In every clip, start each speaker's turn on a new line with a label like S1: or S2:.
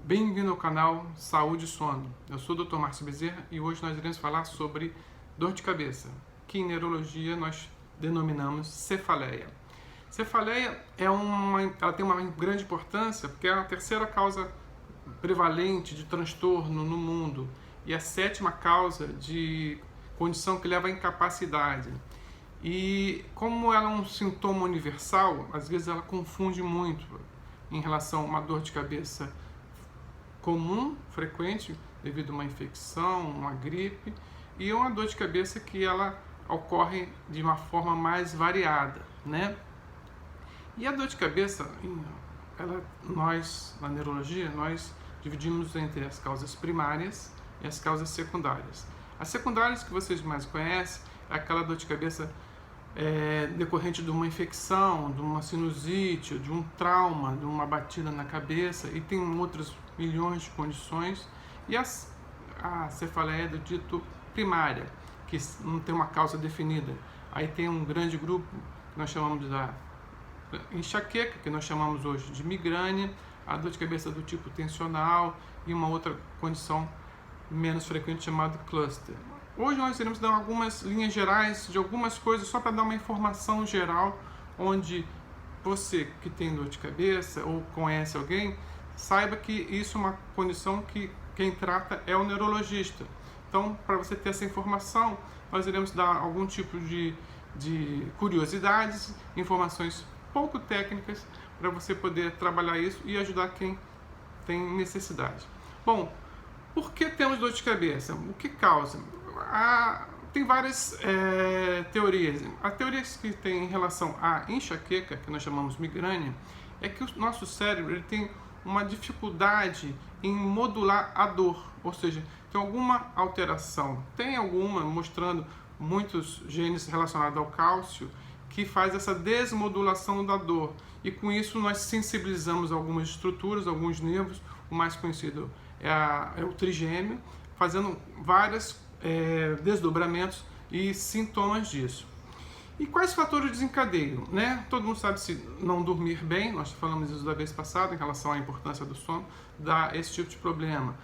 S1: Bem-vindo ao canal Saúde e Sono. Eu sou o Dr. Márcio Bezerra e hoje nós iremos falar sobre dor de cabeça, que em neurologia nós denominamos cefaleia. Cefaleia ela tem uma grande importância porque é a terceira causa prevalente de transtorno no mundo e a sétima causa de condição que leva à incapacidade. E como ela é um sintoma universal, às vezes ela confunde muito em relação a uma dor de cabeça comum, frequente, devido a uma infecção, uma gripe, e uma dor de cabeça que ela ocorre de uma forma mais variada, né? E a dor de cabeça, nós, na neurologia, nós dividimos entre as causas primárias e as causas secundárias. As secundárias que vocês mais conhecem é aquela dor de cabeça decorrente de uma infecção, de uma sinusite, de um trauma, de uma batida na cabeça, e tem outros milhões de condições. E a cefaleia do dito primária, que não tem uma causa definida. Aí tem um grande grupo que nós chamamos da enxaqueca, que nós chamamos hoje de migrânia, a dor de cabeça do tipo tensional e uma outra condição menos frequente chamada cluster. Hoje nós iremos dar algumas linhas gerais de algumas coisas, só para dar uma informação geral, onde você que tem dor de cabeça ou conhece alguém, saiba que isso é uma condição que quem trata é o neurologista. Então, para você ter essa informação, nós iremos dar algum tipo de curiosidades, informações pouco técnicas, para você poder trabalhar isso e ajudar quem tem necessidade. Bom, por que temos dor de cabeça? O que causa? Tem várias teorias. A teoria que tem em relação à enxaqueca, que nós chamamos migrânia, é que o nosso cérebro ele tem uma dificuldade em modular a dor, ou seja, tem alguma alteração, tem alguma mostrando muitos genes relacionados ao cálcio que faz essa desmodulação da dor, e com isso nós sensibilizamos algumas estruturas, alguns nervos. O mais conhecido é o trigêmeo, fazendo vários desdobramentos e sintomas disso. E quais fatores desencadeiam, né? Todo mundo sabe, se não dormir bem, nós falamos isso da vez passada em relação à importância do sono, dá esse tipo de problema.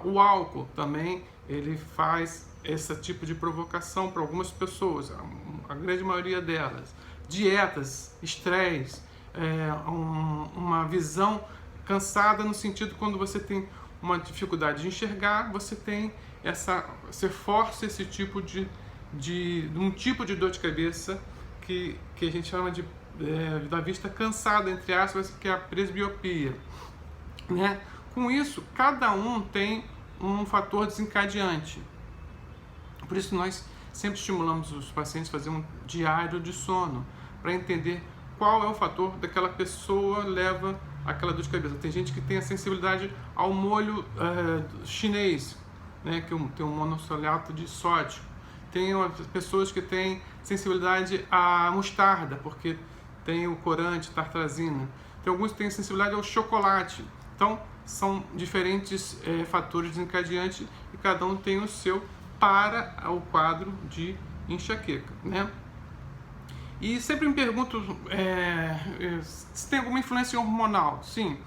S1: O álcool também, ele faz esse tipo de provocação para algumas pessoas, a grande maioria delas. Dietas, estresse, uma visão cansada no sentido quando você tem uma dificuldade de enxergar, você força esse tipo um tipo de dor de cabeça que a gente chama da vista cansada, entre aspas, que é a presbiopia, né? Com isso, cada um tem um fator desencadeante. Por isso nós sempre estimulamos os pacientes a fazer um diário de sono, para entender qual é o fator daquela pessoa leva aquela dor de cabeça. Tem gente que tem a sensibilidade ao molho chinês, né, que tem um monossolato de sódio. Tem pessoas que têm sensibilidade à mostarda, porque tem o corante, tartrazina. Tem alguns que têm sensibilidade ao chocolate. Então, são diferentes fatores desencadeantes e cada um tem o seu para o quadro de enxaqueca, né? E sempre me pergunto se tem alguma influência hormonal. Sim,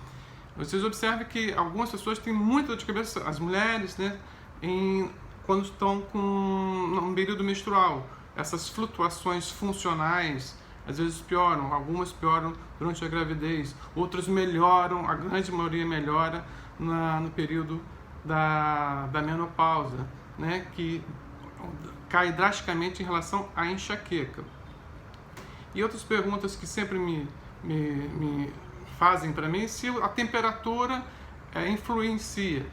S1: vocês observam que algumas pessoas têm muita dor de cabeça, as mulheres, né, quando estão no período menstrual. Essas flutuações funcionais às vezes pioram, algumas pioram durante a gravidez, outras melhoram, a grande maioria melhora no período da menopausa, né, que cai drasticamente em relação à enxaqueca. E outras perguntas que sempre me fazem para mim, se a temperatura influencia.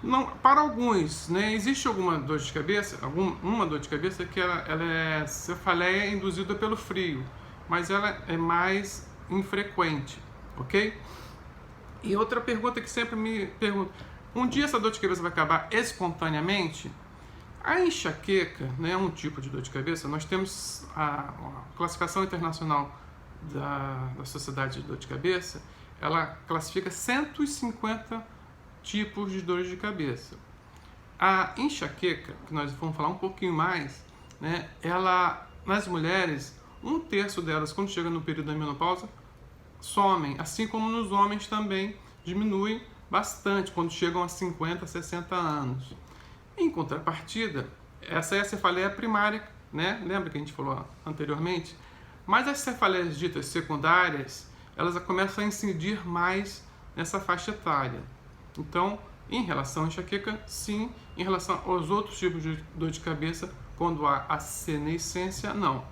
S1: Não, para alguns, né, existe alguma dor de cabeça, uma dor de cabeça que ela é cefaleia induzida pelo frio, mas ela é mais infrequente, ok? E outra pergunta que sempre me pergunto, um dia essa dor de cabeça vai acabar espontaneamente? A enxaqueca, né, é um tipo de dor de cabeça. Nós temos a classificação internacional da Sociedade de Dor de Cabeça, ela classifica 150 tipos de dores de cabeça. A enxaqueca, que nós vamos falar um pouquinho mais, né, ela, nas mulheres, 1/3 delas, quando chega no período da menopausa, somem, assim como nos homens também diminuem, bastante quando chegam a 50, 60 anos. Em contrapartida, essa é a cefaleia primária, né? Lembra que a gente falou anteriormente? Mas as cefaleias ditas secundárias, elas começam a incidir mais nessa faixa etária. Então, em relação à enxaqueca, sim. Em relação aos outros tipos de dor de cabeça, quando há a senescência, não.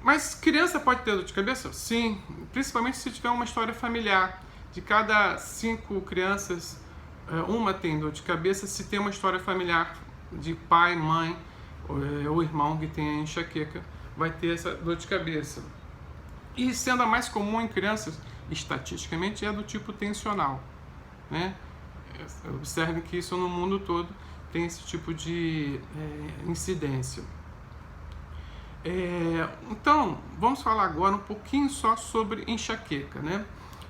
S1: Mas criança pode ter dor de cabeça? Sim, principalmente se tiver uma história familiar. De cada 5 crianças, uma tem dor de cabeça se tem uma história familiar de pai, mãe ou irmão que tem enxaqueca, vai ter essa dor de cabeça. E sendo a mais comum em crianças, estatisticamente, é do tipo tensional, né? Observe que isso no mundo todo tem esse tipo de incidência. Então, vamos falar agora um pouquinho só sobre enxaqueca, né?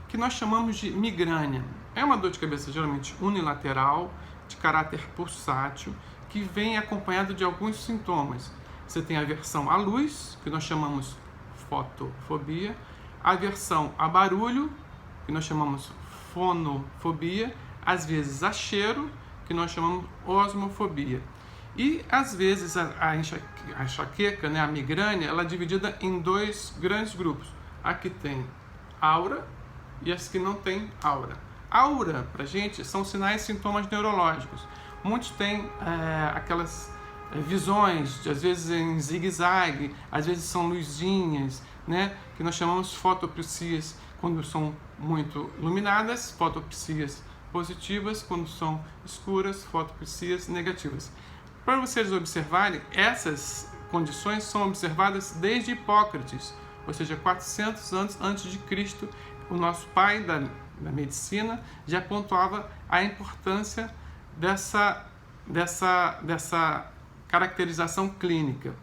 S1: Que nós chamamos de migrânia. É uma dor de cabeça geralmente unilateral, de caráter pulsátil, que vem acompanhado de alguns sintomas. Você tem a aversão à luz, que nós chamamos fotofobia, a aversão a barulho, que nós chamamos fonofobia, às vezes a cheiro, que nós chamamos osmofobia. E às vezes a enxaqueca, né, a migrânia, ela é dividida em 2 grandes grupos. A que tem aura e as que não têm aura. Aura, pra gente, são sinais e sintomas neurológicos. Muitos têm aquelas visões, às vezes em zigue-zague, às vezes são luzinhas, né, que nós chamamos fotopsias quando são muito iluminadas, fotopsias positivas quando são escuras, fotopsias negativas. Para vocês observarem, essas condições são observadas desde Hipócrates, ou seja, 400 anos antes de Cristo. O nosso pai da medicina já pontuava a importância dessa caracterização clínica.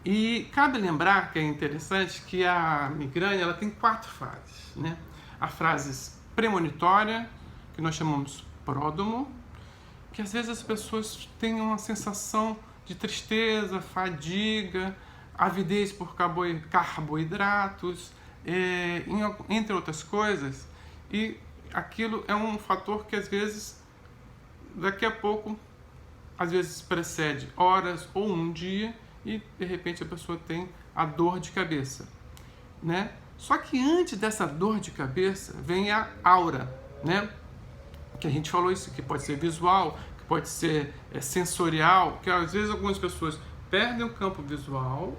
S1: E cabe lembrar que é interessante que a migrânia ela tem 4 fases, né? A fase premonitória, que nós chamamos pródromo, que às vezes as pessoas têm uma sensação de tristeza, fadiga, avidez por carboidratos, entre outras coisas, e aquilo é um fator que às vezes, daqui a pouco, às vezes precede horas ou um dia, e de repente a pessoa tem a dor de cabeça, né? Só que antes dessa dor de cabeça vem a aura, né? Que a gente falou isso, que pode ser visual, que pode ser sensorial, que às vezes algumas pessoas perdem o campo visual,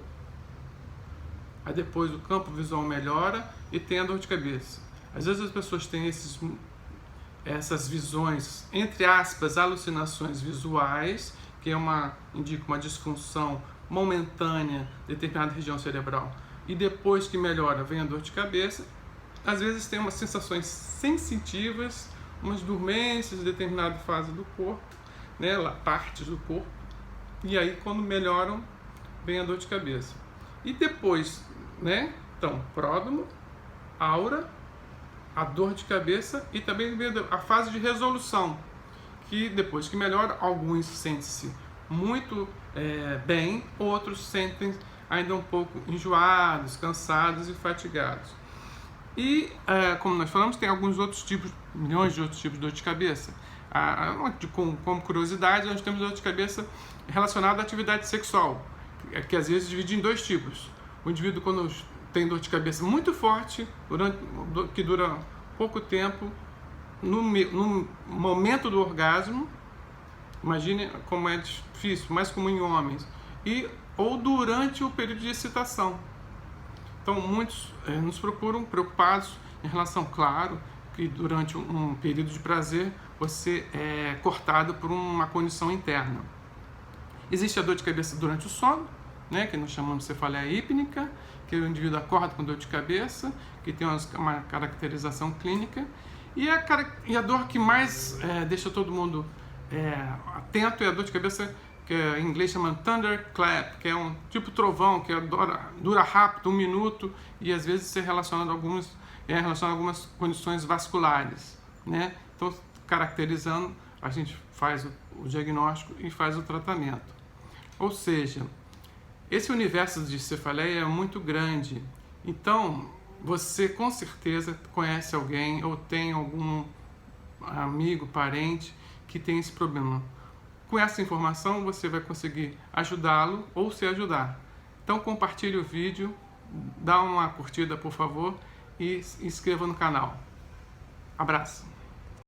S1: aí depois o campo visual melhora e tem a dor de cabeça. Às vezes as pessoas têm essas visões, entre aspas, alucinações visuais, que indica uma disfunção momentânea de determinada região cerebral, e depois que melhora vem a dor de cabeça. Às vezes tem umas sensações sensitivas, umas dormências em determinada fase do corpo, né, partes do corpo, e aí quando melhoram vem a dor de cabeça. E depois, né, então, pródromo, aura, a dor de cabeça, e também vem a fase de resolução, que depois que melhora, alguns sentem-se muito bem, outros sentem ainda um pouco enjoados, cansados e fatigados. E, como nós falamos, tem alguns outros tipos, milhões de outros tipos de dor de cabeça. Como curiosidade, nós temos dor de cabeça relacionada à atividade sexual, que às vezes divide em 2 tipos. O indivíduo, quando tem dor de cabeça muito forte, que dura pouco tempo, no momento do orgasmo, imagine como é difícil, mais comum em homens, ou durante o período de excitação. Então, muitos nos procuram preocupados em relação, claro, que durante um período de prazer você é cortado por uma condição interna. Existe a dor de cabeça durante o sono, né, que nós chamamos de cefaleia hípnica, que o indivíduo acorda com dor de cabeça, que tem uma caracterização clínica. E a dor que mais deixa todo mundo atento é a dor de cabeça, que em inglês chama thunderclap, que é um tipo trovão, que dura rápido, 1 minuto, e às vezes é relacionado a algumas condições vasculares, né? Então, caracterizando, a gente faz o diagnóstico e faz o tratamento. Ou seja, esse universo de cefaleia é muito grande. Então, Você com certeza conhece alguém ou tem algum amigo, parente que tem esse problema. Com essa informação você vai conseguir ajudá-lo ou se ajudar. Então compartilhe o vídeo, dá uma curtida por favor e se inscreva no canal. Abraço!